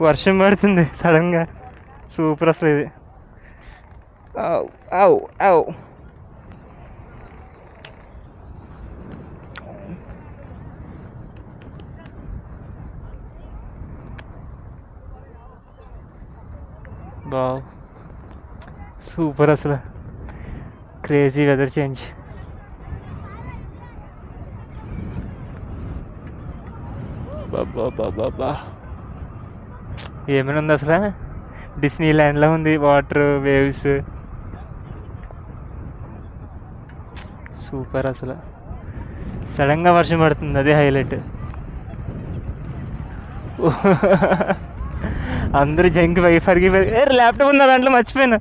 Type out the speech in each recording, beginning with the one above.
వర్షం పడుతుంది సడన్గా. సూపర్ అసలు ఇది. ఆవ్ ఆవ్ ఆవ్. బావ్ సూపర్ అసలు. Crazy weather change. బాబా బాబా ఏమైనా ఉంది అసలు. డిస్నీ ల్యాండ్లో ఉంది. వాటర్ వేవ్స్ సూపర్ అసలు. సడన్గా వర్షం పడుతుంది, అదే హైలైట్. అందరూ జంకి వైఫర్కి ల్యాప్టాప్ ఉందా దాంట్లో, మర్చిపోయాను.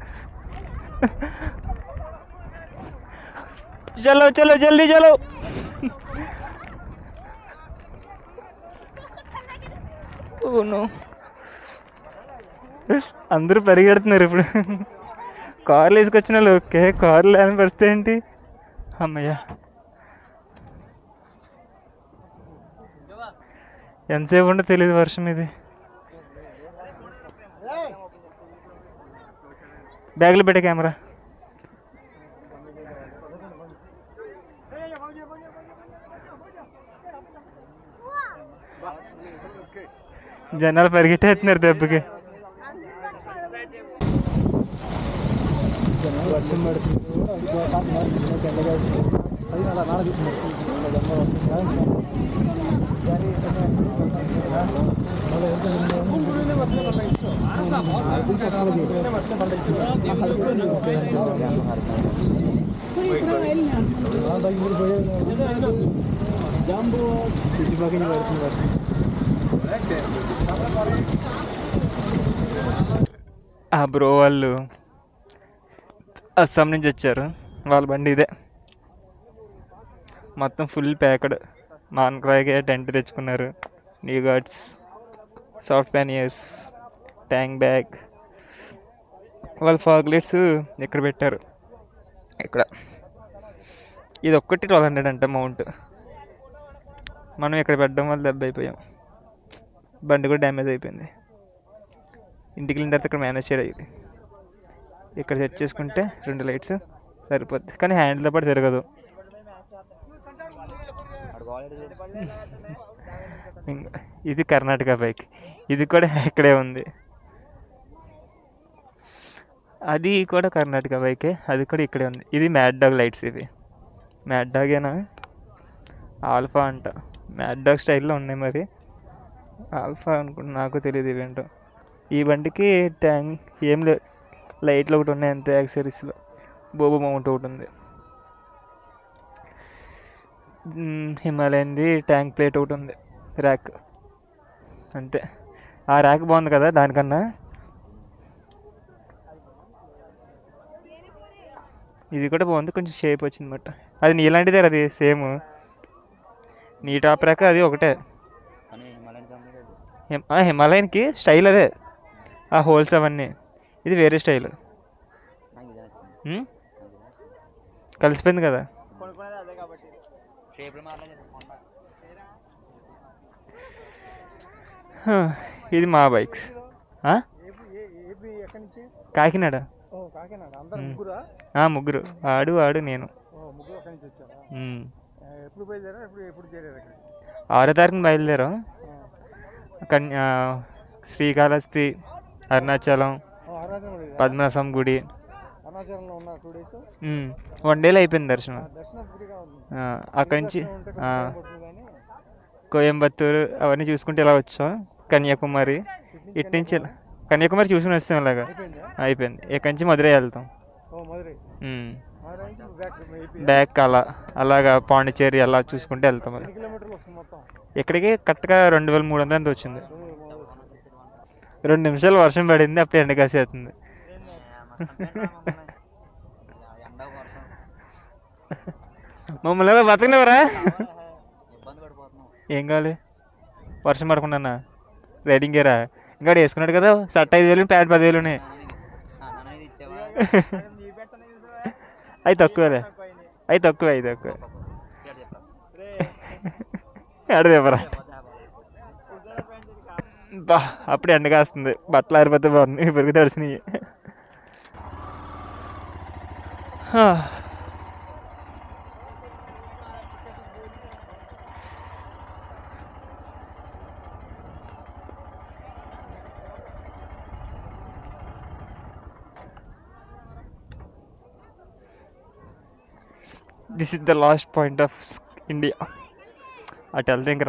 చలో చలో జల్దీ చలో. ఓను అందరూ పరిగెడుతున్నారు ఇప్పుడు. కార్లు వేసుకొచ్చిన వాళ్ళు ఓకే, కార్లు లేని పరిస్థితి ఏంటి? అమ్మయ్య, ఎంతసేపు ఉండో తెలియదు వర్షం ఇది. బ్యాగ్లో పెట్టే కెమెరా. జనాలు పరిగెట్టేస్తున్నారు దెబ్బకి. వర్షం పడుతుంది. ఆ బ్రో వాళ్ళు అస్సాం నుంచి వచ్చారు. వాళ్ళ బండి ఇదే, మొత్తం ఫుల్ ప్యాక్డ్. మాన్క్రాయ్కే టెంట్ తెచ్చుకున్నారు. నీ guards, soft panniers, tank bag. వాళ్ళ ఫాగ్లెట్స్ ఇక్కడ పెట్టారు. ఇక్కడ ఇది ఒక్కటి 1200 అంట అమౌంట్. మనం ఇక్కడ పెట్టడం వల్ల దెబ్బ అయిపోయాం. బండి కూడా డ్యామేజ్ అయిపోయింది. ఇంటికి వెళ్ళిన తర్వాత ఇక్కడ మేనేజ్ చేయాలి. ఇక్కడ సెట్ చేసుకుంటే 2 లైట్స్ సరిపోద్ది, కానీ హ్యాండిల్తో పాటు తిరగదు. ఇది కర్ణాటక బైక్, ఇది కూడా ఇక్కడే ఉంది. అది కూడా కర్ణాటక బైకే, అది కూడా ఇక్కడే ఉంది. ఇది మ్యాడ్ డాగ్ లైట్స్. ఇవి మ్యాడ్ డాగేనా, ఆల్ఫా అంట. మ్యాడ్ డాగ్ స్టైల్లో ఉన్నాయి, మరి ఆల్ఫా అనుకుంటా, నాకు తెలియదు ఇవేంటో. ఈ బండికి ట్యాంక్ ఏం లేదు, లైట్లు ఒకటి ఉన్నాయి అంతే. యాక్సరీస్లో బోబో మౌంట్ ఒకటి ఉంది. హిమాలయన్ది ట్యాంక్ ప్లేట్ ఒకటి ఉంది, ర్యాక్ అంతే. ఆ ర్యాక్ బాగుంది కదా దానికన్నా. ఇది కూడా బాగుంది, కొంచెం షేప్ వచ్చింది బట్. అది నీలాంటిదే, అది సేమ్ నీ టాప్ ర్యాక్ అది ఒకటే. హిమాలయన్కి స్టైల్ అదే, ఆ హోల్స్ అవన్నీ. ఇది వేరే స్టైల్. కలిసిపోయింది కదా. ఇది మా బైక్స్. కాకినాడ. ముగ్గురు, ఆడు నేను. 6వ తారీఖున బయలుదేరాం. శ్రీకాళహస్తి, అరుణాచలం, పద్మనాభం గుడి. 1 డేలో అయిపోయింది దర్శనం. అక్కడి నుంచి కోయంబత్తూరు అవన్నీ చూసుకుంటే ఇలా వచ్చాం. కన్యాకుమారి, ఇటు నుంచి కన్యాకుమారి చూసుకుని వస్తాం. ఇలాగా అయిపోయింది. ఇక్కడి నుంచి మధురై వెళ్తాం. బ్యాక్ అలాగా పాండిచేరి అలా చూసుకుంటే వెళ్తాం. అది ఇక్కడికి కరెక్ట్గా 2300 అంత వచ్చింది. 2 నిమిషాలు వర్షం పడింది, అప్పుడు ఎండ కాసేస్తుంది. మమ్మల్ని బతకనివరా? ఏం కావాలి? వర్షం పడకుండా రైడింగ్ గేరా ఇంకా వేసుకున్నాడు కదా. Shirt 5000, pant 10,000. అవి తక్కువలే, అవి తక్కువ అక్కడ చెప్పరా. బా అప్పుడు ఎండ కాస్తుంది, బట్టలు ఆరిపోతే బాగున్నాయి, పెరుగు తడిసినాయి. This is the last point of India. అటు వెళ్తే ఇంక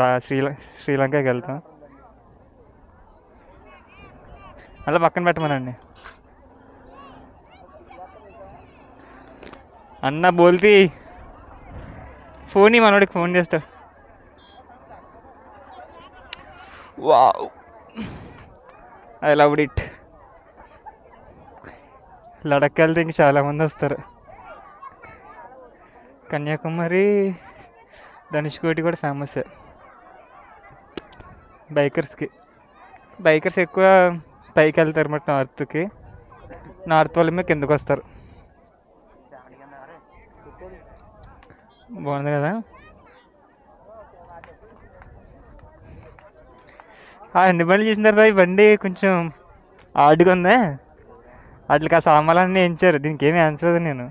శ్రీలంకకి వెళ్తాం. అలా పక్కన పెట్టమనండి అన్న. బోల్తి ఫోన్ మనోడికి ఫోన్ చేస్తాడు. Wow, I loved it. Ladakh వెళ్తే ఇంక చాలామంది వస్తారు. కన్యాకుమారి, ధనుష్కోటి కూడా ఫేమస్ బైకర్స్కి. బైకర్స్ ఎక్కువ పైకి వెళ్తారు మాట, నార్త్ వాళ్ళమే కిందకు వస్తారు. బాగుంది కదా. అన్ని బండ్లు చూసిన తర్వాత ఈ బండి కొంచెం ఆడుగా ఉందా, వాటికి ఆ సామాన్లన్నీ వేయించారు. దీనికి ఏమి వేయించలేదు నేను.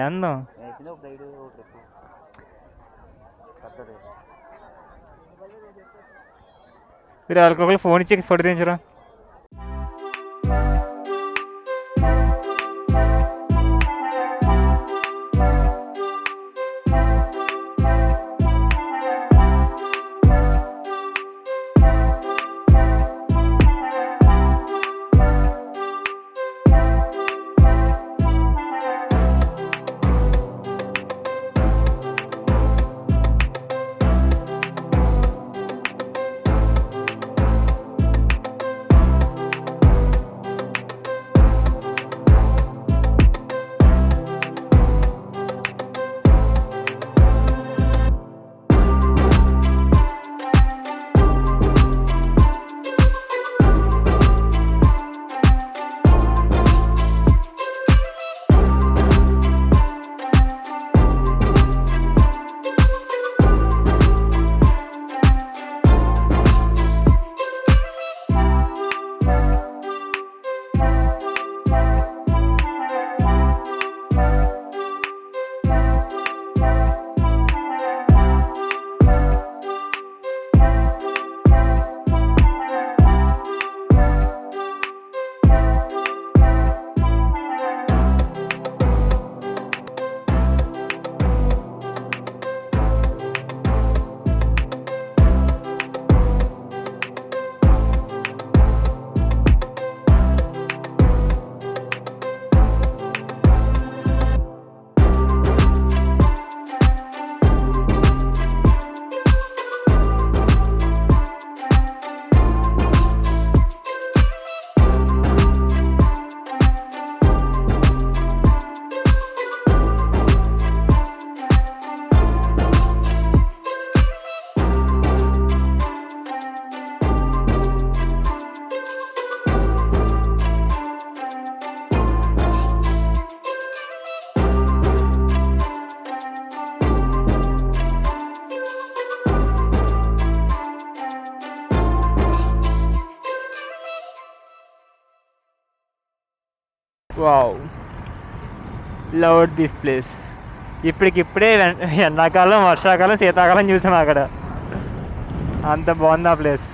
ఏందో మీరు వాళ్ళకొకరు ఫోన్ ఇచ్చి ఫోటో తీయించరా. Wow, loved this place. ఇప్పటికిప్పుడే ఎండాకాలం, వర్షాకాలం, శీతాకాలం చూసాం అక్కడ. అంత బాగుంది ఆ ప్లేస్.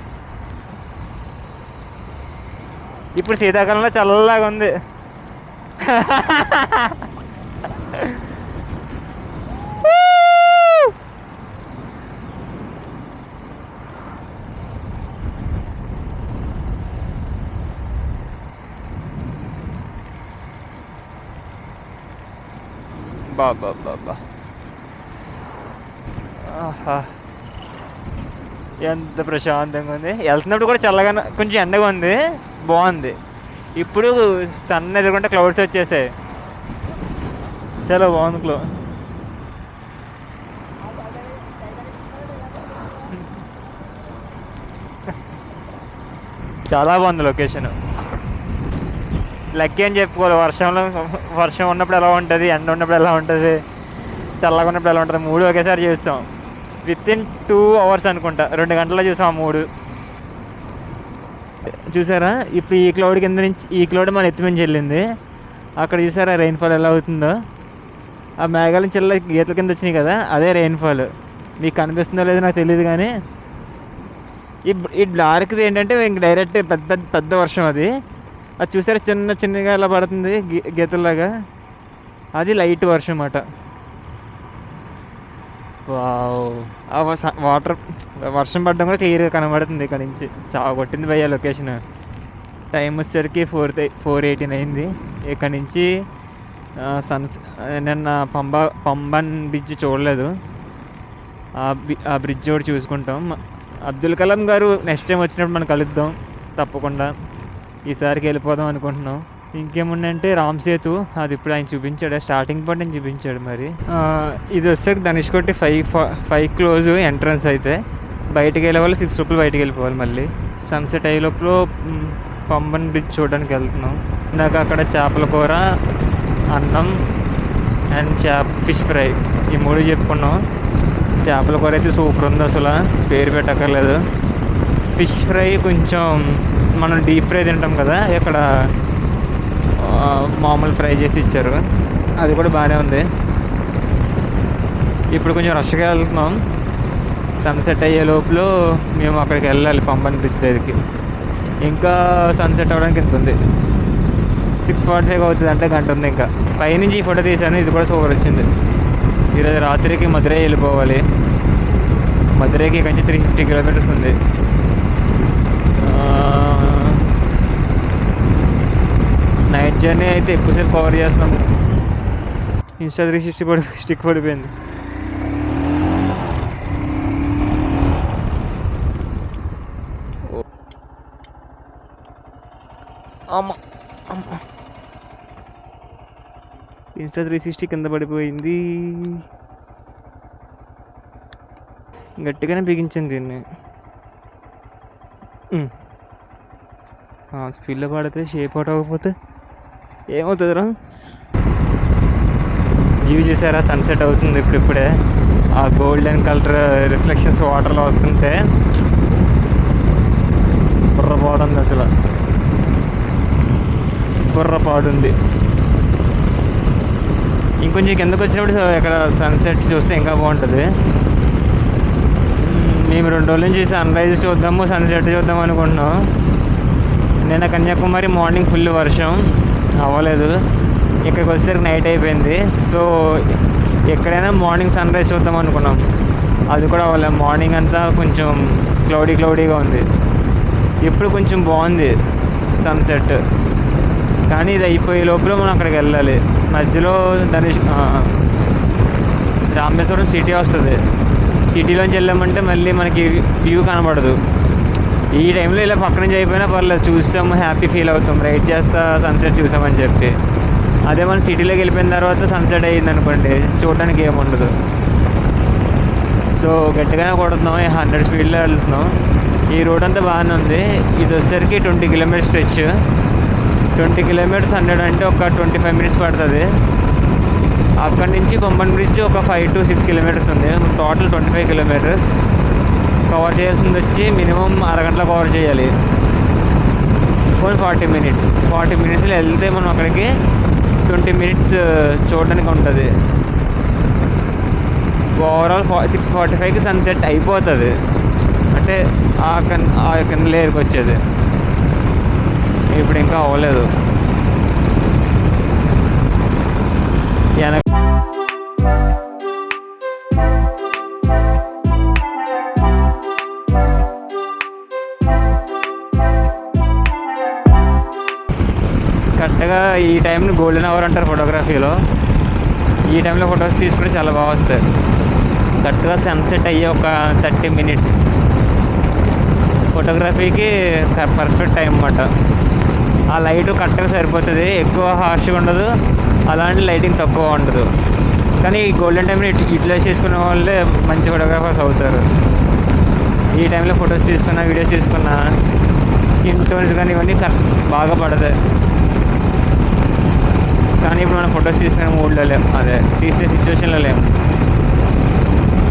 ఇప్పుడు శీతాకాలంలో చల్లగా ఉంది. బాబా, ఆహా, ఎంత ప్రశాంతంగా ఉంది. వెళ్తున్నప్పుడు కూడా చల్లగా, కొంచెం ఎండగా ఉంది, బాగుంది. ఇప్పుడు సన్ ఎదురుకుంటే క్లౌడ్స్ వచ్చేసాయి, చాలా బాగుంది. చాలా బాగుంది లొకేషన్. లక్కీ అని చెప్పుకోవాలి. వర్షం ఉన్నప్పుడు ఎలా ఉంటుంది, ఎండ ఉన్నప్పుడు ఎలా ఉంటుంది, చల్లగా ఉన్నప్పుడు ఎలా ఉంటుంది, మూడు ఒకేసారి చూస్తాం. విత్ ఇన్ 2 hours అనుకుంటా, 2 గంటల్లో చూసాం ఆ మూడు. చూసారా ఇప్పుడు ఈ క్లౌడ్ కింద నుంచి ఈ క్లౌడ్ మన ఎత్తి నుంచి వెళ్ళింది. అక్కడ చూసారా రెయిన్ఫాల్ ఎలా అవుతుందో. ఆ మేఘాల నుంచి ఇలా గీతల కింద వచ్చినాయి కదా, అదే రెయిన్ఫాల్. మీకు కనిపిస్తుందో లేదో నాకు తెలియదు, కానీ ఈ డార్క్ది ఏంటంటే ఇంక డైరెక్ట్ పెద్ద పెద్ద పెద్ద వర్షం. అది చూసారా చిన్న చిన్నగా ఇలా పడుతుంది గీతల్లాగా, అది లైట్ వర్షం అన్నమాట. వావ్, వాటర్ వర్షం పడడం కూడా క్లియర్గా కనబడుతుంది ఇక్కడ నుంచి. చాలా కొట్టింది భయ్య లొకేషన్. టైం వచ్చేసరికి 4:18 అయింది. ఇక్కడ నుంచి నిన్న పంబన్ బ్రిడ్జ్ చూడలేదు, ఆ బ్రిడ్జ్ కూడా చూసుకుంటాం. అబ్దుల్ కలాం గారు నెక్స్ట్ టైం వచ్చినప్పుడు మనం కలుద్దాం తప్పకుండా. ఈసారికి వెళ్ళిపోదాం అనుకుంటున్నాం. ఇంకేముందంటే రామ్ సేతు, అది ఇప్పుడు ఆయన చూపించాడు, స్టార్టింగ్ పాయింట్ అని చూపించాడు. మరి ఇది వస్తే ధనుష్కోటి 5 క్లోజ్ ఎంట్రన్స్ అయితే, బయటికి వెళ్ళే వాళ్ళు 6 రూపాయలు బయటికి వెళ్ళిపోవాలి. మళ్ళీ సన్సెట్ అయ్యే లోపల పంబన్ బ్రిడ్జ్ చూడడానికి వెళ్తున్నాం. ఇందాక అక్కడ చేపల కూర, అన్నం అండ్ ఫిష్ ఫ్రై, ఈ 3 చెప్పుకున్నాం. చేపల కూర అయితే సూపర్ ఉంది, అసలు పేరు పెట్టక్కర్లేదు. ఫిష్ ఫ్రై కొంచెం మనం డీప్ ఫ్రై తింటాం కదా, ఇక్కడ మామూలు ఫ్రై చేసి ఇచ్చారు, అది కూడా బాగానే ఉంది. ఇప్పుడు కొంచెం రష్గా వెళ్తున్నాం. సన్సెట్ అయ్యే లోపల మేము అక్కడికి వెళ్ళాలి, పంబన్ బ్రిడ్జ్ దగ్గరికి. ఇంకా సన్సెట్ అవ్వడానికి ఎంత ఉంది, 6:45 అవుతుంది, అంటే గంట ఉంది ఇంకా. పైనుంచి ఈ ఫోటో తీశాను, ఇది కూడా సూపర్ వచ్చింది. ఈరోజు రాత్రికి మధురై వెళ్ళిపోవాలి. మధురైకి ఇక్కడి నుంచి 350 కిలోమీటర్స్ ఉంది. నైట్ జర్నీ అయితే ఎక్కువసేపు కవర్ చేస్తాం. ఇన్స్టా 360 స్టిక్ పడిపోయింది. ఇన్స్టా 360 కింద పడిపోయింది. గట్టిగానే బిగించింది దీన్ని. స్పీడ్లో పడితే షేప్ అవుట్ అవ్వకపోతే ఏమవుతుందిరా. వ్యూ చూసారా, సన్సెట్ అవుతుంది ఇప్పుడే. ఆ గోల్డెన్ కలర్ రిఫ్లెక్షన్స్ వాటర్లో వస్తుంటే బుర్రపాడుంది, అసలు బుర్రపాడుంది. ఇంకొంచెం కిందకు వచ్చినప్పుడు ఇక్కడ సన్సెట్ చూస్తే ఇంకా బాగుంటుంది. మేము 2 రోజుల నుంచి సన్ రైజ్ చూద్దాము, సన్సెట్ చూద్దాం అనుకుంటున్నాం. నిన్న కన్యాకుమారి మార్నింగ్ ఫుల్ వర్షం, అవ్వలేదు. ఇక్కడికి వచ్చేసరికి నైట్ అయిపోయింది. సో ఎక్కడైనా మార్నింగ్ సన్ రైజ్ చూద్దాం అనుకున్నాం, అది కూడా అవ్వలేదు. మార్నింగ్ అంతా కొంచెం క్లౌడీగా ఉంది. ఇప్పుడు కొంచెం బాగుంది సన్సెట్, కానీ ఇది అయిపోయే లోపల మనం అక్కడికి వెళ్ళాలి. మధ్యలో రామేశ్వరం సిటీ వస్తుంది. సిటీలోంచి వెళ్ళామంటే మళ్ళీ మనకి వ్యూ కనబడదు. ఈ టైంలో ఇలా పక్క నుంచి అయిపోయినా పర్లేదు, చూస్తాము, హ్యాపీ ఫీల్ అవుతాం, రైడ్ చేస్తా సన్సెట్ చూసామని చెప్పి. అదే మనం సిటీలోకి వెళ్ళిపోయిన తర్వాత సన్సెట్ అయ్యింది అనుకోండి, చూడడానికి ఏముండదు. సో గట్టిగానే కొడుతున్నాం, 100 స్పీడ్లో వెళ్తున్నాం. ఈ రోడ్ అంతా బాగానే ఉంది. ఇది వచ్చేసరికి 20 కిలోమీటర్ స్ట్రెచ్. 20 కిలోమీటర్స్ 100 అంటే ఒక 25 మినిట్స్ పడుతుంది. అక్కడి నుంచి పంబన్ బ్రిడ్జ్ ఒక 5 to 6 కిలోమీటర్స్ ఉంది. టోటల్ 25 కిలోమీటర్స్ కవర్ చేయాల్సింది వచ్చి మినిమం అరగంటలో కవర్ చేయాలి. 40 మినిట్స్లో వెళ్తే మనం అక్కడికి 20 మినిట్స్ చూడడానికి ఉంటుంది. ఓవరాల్ 6:45కి సన్సెట్ అయిపోతుంది, అంటే ఆ కింద లేయర్కి వచ్చేది. ఇప్పుడు ఇంకా అవ్వలేదు. కరెక్ట్గా ఈ టైంని గోల్డెన్ అవర్ అంటారు ఫోటోగ్రఫీలో. ఈ టైంలో ఫొటోస్ తీసుకుంటే చాలా బాగా వస్తాయి. కరెక్ట్గా సన్సెట్ అయ్యే ఒక 30 మినిట్స్ ఫోటోగ్రఫీకి పర్ఫెక్ట్ టైం అన్నమాట. ఆ లైట్ కరెక్ట్గా సరిపోతుంది, ఎక్కువ హార్ష్గా ఉండదు, అలాంటి లైటింగ్ తక్కువ ఉండదు. కానీ ఈ గోల్డెన్ టైంని యూటిలైజ్ చేసుకునే వాళ్ళే మంచి ఫోటోగ్రాఫర్స్ అవుతారు. ఈ టైంలో ఫొటోస్ తీసుకున్న, వీడియోస్ తీసుకున్న స్కిన్ టోన్స్ కానీ ఇవన్నీ బాగా పడతాయి. కానీ ఇప్పుడు మనం ఫొటోస్ తీసుకునే మూడ్లో లేము, అదే తీసే సిచ్యువేషన్లో లేము.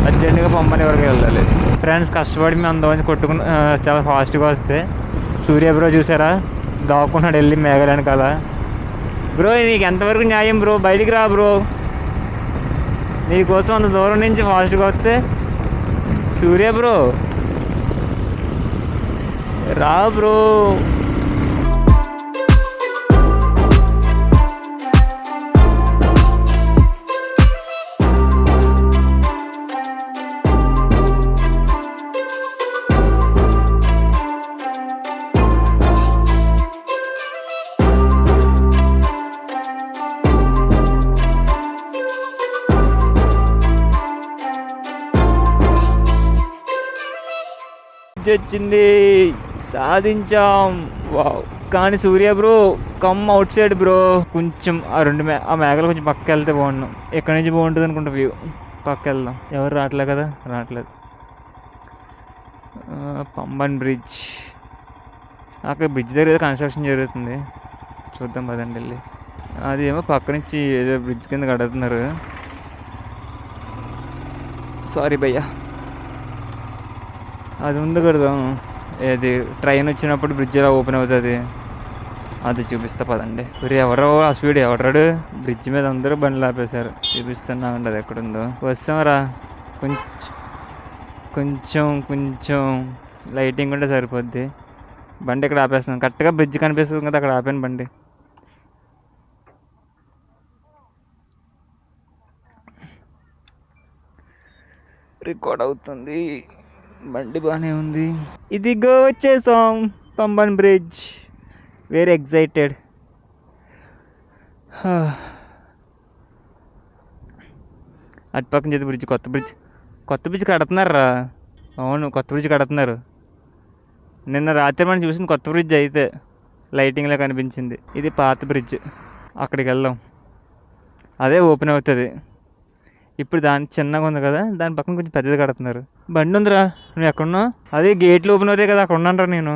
అర్జెంటుగా పంపని వరకు వెళ్ళాలి. ఫ్రెండ్స్ కష్టపడి మేము అందులోంచి కొట్టుకుని చాలా ఫాస్ట్గా వస్తే సూర్య బ్రో చూసారా, దాక్కున్నాడు వెళ్ళి మేఘాలని కదా. బ్రో నీకు ఎంతవరకు న్యాయం బ్రో, బయటికి రా బ్రో. నీకోసం అంత దూరం నుంచి ఫాస్ట్గా వస్తే సూర్య బ్రో రా బ్రో. వచ్చింది, సాధించాం. వావ్. కానీ Surya bro come outside bro. కొంచెం ఆ మేఘాలు కొంచెం పక్క వెళ్తే బాగున్నాం. ఎక్కడి నుంచి బాగుంటుంది అనుకుంటా వ్యూ. పక్క వెళ్దాం. ఎవరు రావట్లే కదా, రావట్లేదు. పంబన్ బ్రిడ్జ్, అక్కడ బ్రిడ్జ్ దగ్గర ఏదో కన్స్ట్రక్షన్ జరుగుతుంది, చూద్దాం పదండి వెళ్ళి. అది ఏమో పక్క నుంచి ఏదో బ్రిడ్జ్ కింద కడుతున్నారు. సారీ భయ్యా. అది ఉంది కడదాం, ఏది ట్రైన్ వచ్చినప్పుడు బ్రిడ్జ్ ఎలా ఓపెన్ అవుతుంది అది చూపిస్తా పదండి. ఎవరో ఆ స్పీడ్ ఎవడాడు, బ్రిడ్జ్ మీద అందరూ బండ్లు ఆపేశారు. చూపిస్తున్నా అండి అది ఎక్కడుందో. వస్తామరా, కొంచెం కొంచెం లైటింగ్ ఉంటే సరిపోద్ది. బండి ఇక్కడ ఆపేస్తున్నాను, కరెక్ట్గా బ్రిడ్జ్ కనిపిస్తుంది కదా, అక్కడ ఆపాను బండి. రికార్డ్ అవుతుంది, బండి బాగానే ఉంది. ఇదిగో వచ్చేసాం పంబన్ బ్రిడ్జ్. Very excited. అటుపక్కన చేతి బ్రిడ్జ్, కొత్త బ్రిడ్జ్ కడుతున్నారా. అవును, కొత్త బ్రిడ్జ్ కడుతున్నారు. నిన్న రాత్రి మనం చూసింది కొత్త బ్రిడ్జ్ అయితే లైటింగ్లో కనిపించింది. ఇది పాత బ్రిడ్జ్, అక్కడికి వెళ్దాం. అదే ఓపెన్ అవుతుంది. ఇప్పుడు దాని చిన్నగా ఉంది కదా, దాని పక్కన కొంచెం పెద్దది కడుతున్నారు. బండి ఉందిరా, నువ్వు ఎక్కడున్నావు? అదే గేట్లు ఓపెన్ అవుతాయి కదా, అక్కడ ఉన్నాను రా నేను.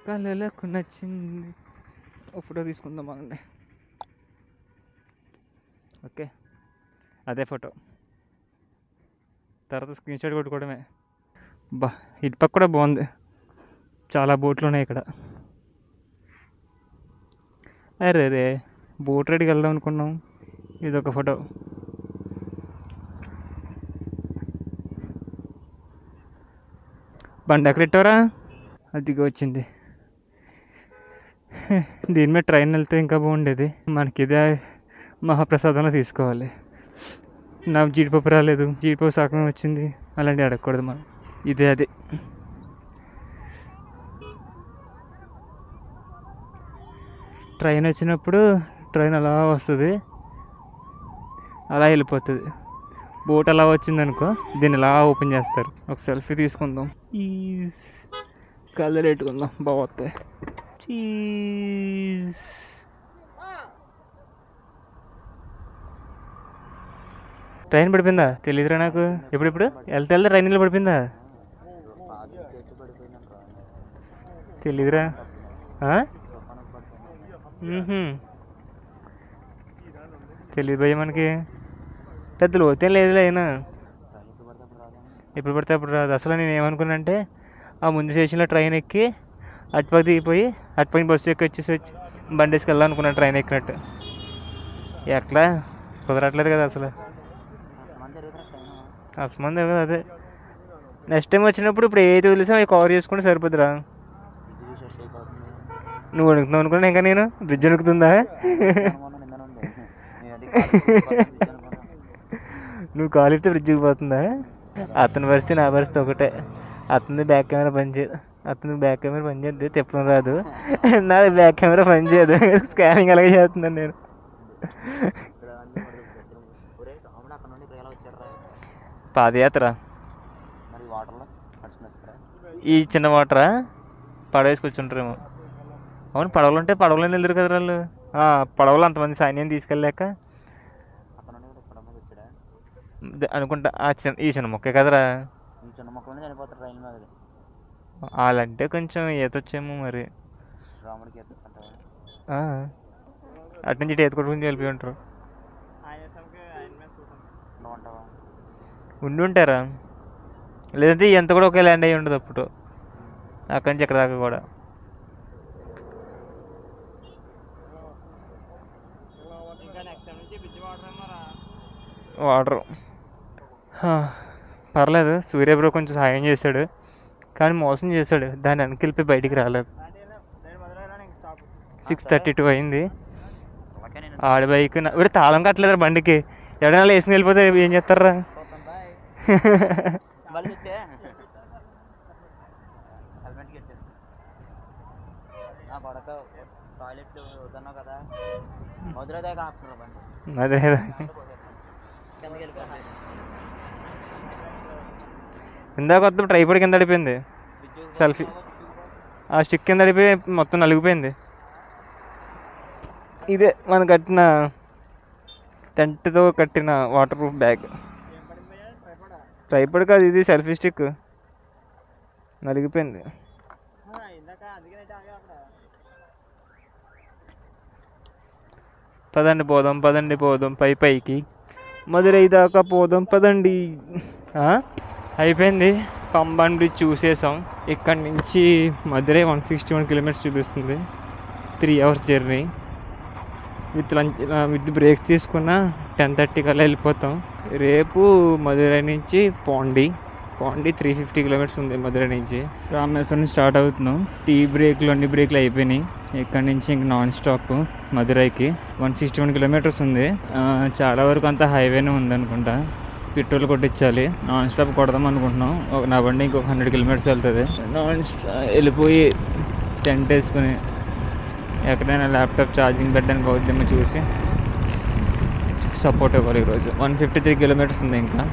కళ్ళకు నచ్చింది. ఒక ఫోటో తీసుకుందాం అండి. ఓకే, అదే ఫోటో. తర్వాత స్క్రీన్ షాట్ కొట్టుకోవడమే. బా, ఇటు పక్క కూడా బాగుంది, చాలా బోట్లు ఉన్నాయి ఇక్కడ. అరే రే, బోట్ రైడ్కి వెళ్దాం అనుకున్నాం. ఇదొక ఫోటో. బండి ఎక్కడ పెట్టారా? అదిగా వచ్చింది. దీని మీద ట్రైన్ వెళ్తే ఇంకా బాగుండేది. మనకి ఇదే మహాప్రసాదంలో తీసుకోవాలి. నాకు జీడిపప్పు రాలేదు, జీడిపప్పు సగం వచ్చింది, అలాంటివి అడగకూడదు మనం. ఇదే అది. ట్రైన్ వచ్చినప్పుడు ట్రైన్ అలా వస్తుంది, అలా వెళ్ళిపోతుంది. బోట్ అలా వచ్చిందనుకో, దీన్ని ఇలా ఓపెన్ చేస్తారు. ఒక సెల్ఫీ తీసుకుందాం, ఈజ్ కలర్ పెట్టుకుందాం, బాగుతాయి. చీజ్. ట్రైన్ పడిపోయిందా? తెలియదురా నాకు. ఎప్పుడెప్పుడు వెళ్తే ట్రైన్లో పడిపోయిందా? తెలీదురా. తెలియదు భయ్య, మనకి పెద్ద లోతేం లేదులే. అయినా ఎప్పుడు పడితే అప్పుడు రాదు. అసలు నేను ఏమనుకున్నా అంటే, ఆ ముందు స్టేషన్లో ట్రైన్ ఎక్కి అటుపక్క దిగిపోయి అటుపక్క బస్సు ఎక్కి వచ్చి బండి వేసుకు వెళ్దాం అనుకున్నాను, ట్రైన్ ఎక్కినట్టు. ఎట్లా కుదరట్లేదు కదా అసలు. అసలు కదా. అదే నెక్స్ట్ టైం వచ్చినప్పుడు ఇప్పుడు ఏది వదిలేసా అవి కవర్ చేసుకుంటే సరిపోద్దిరా. నువ్వు వణుకుతున్నావు అనుకున్నా, ఇంకా నేను బ్రిడ్జ్ వణుకుతుందా? నువ్వు కాలు ఇస్తే బ్రిడ్జ్కి పోతుందా? అతని పరిస్థితి నా పరిస్థితి ఒకటే. అతని బ్యాక్ కెమెరా పనిచేయదు, తిప్పడం రాదు. నాది బ్యాక్ కెమెరా పనిచేయదు, స్కానింగ్ అలాగే చేస్తున్నాను నేను. పాదయాత్ర. ఈ చిన్న వాటరా పడవేసుకొచ్చుంటారేమో. అవును, పడవలు ఉంటే పడవలోనే వెళ్ళరు కదా వాళ్ళు. పడవలు అంతమంది సైన్యం తీసుకెళ్ళాక అనుకుంటా. ఈ చిన్న మొక్కే కదరా. వాళ్ళంటే కొంచెం ఈతొచ్చేమో మరి. అటు నుంచి ఈత కొట్టుకుని వెళ్ళిపోయి ఉంటారు. ఉండి ఉంటారా, లేదంటే ఎంత కూడా ఒకే ల్యాండ్ అయ్యి ఉండదు అప్పుడు అక్కడి నుంచి ఎక్కడ దాకా కూడా. వాటర్ పర్లేదు, సూర్యబ్రో కొంచెం సాయం చేశాడు కానీ మోసం చేశాడు, దాన్ని వెనకెళ్ళిపోయి బయటికి రాలేదు. 6:32 అయింది. ఆడి బైక్ ఇప్పుడు తాళం కట్టలేదు బండికి, ఎవరైనా వేసుకుని వెళ్ళిపోతే ఏం చేస్తారా? అదే ఇందాక కొత్త ట్రైపాడ్ కింద అడిపోయింది, సెల్ఫీ ఆ స్టిక్ కింద అడిపోయి మొత్తం నలిగిపోయింది. ఇదే మనం కట్టిన టెంట్తో కట్టిన వాటర్ ప్రూఫ్ బ్యాగ్. ట్రైపాడ్ కాదు, ఇది సెల్ఫీ స్టిక్ నలిగిపోయింది. పదండి పోదాం, పదండి పోదాం, పైకి మదురై దాకా పోదాం పదండి. అయిపోయింది, పంబన్ బ్రిడ్జ్ చూసేసాం. ఇక్కడ నుంచి మదురై 161 కిలోమీటర్స్ చూపిస్తుంది. 3 hours జర్నీ. విత్ బ్రేక్స్ తీసుకున్న 10:30 కల్లా వెళ్ళిపోతాం. రేపు మదురై నుంచి పాండి 350 కిలోమీటర్స్ ఉంది. మదురై నుంచి రామేశ్వరం స్టార్ట్ అవుతున్నాం. టీ బ్రేక్లు అన్ని బ్రేక్లు అయిపోయినాయి. ఇక్కడ నుంచి ఇంక నాన్ స్టాప్ మదురైకి. 161 కిలోమీటర్స్ ఉంది. చాలా వరకు అంతా హైవేనే ఉంది అనుకుంటా. పెట్రోల్ కొట్టించాలి. నాన్ స్టాప్ కొడదాం అనుకుంటున్నాం. నా బండి ఇంకొక 100 కిలోమీటర్స్ వెళ్తుంది. నాన్ స్టాప్ వెళ్ళిపోయి టెంట్ వేసుకుని ఎక్కడైనా ల్యాప్టాప్ ఛార్జింగ్ పెట్టడానికి అవుద్దేమో చూసి సపోర్ట్ ఇవ్వాలి. ఈరోజు 153 కిలోమీటర్స్ ఉంది ఇంకా.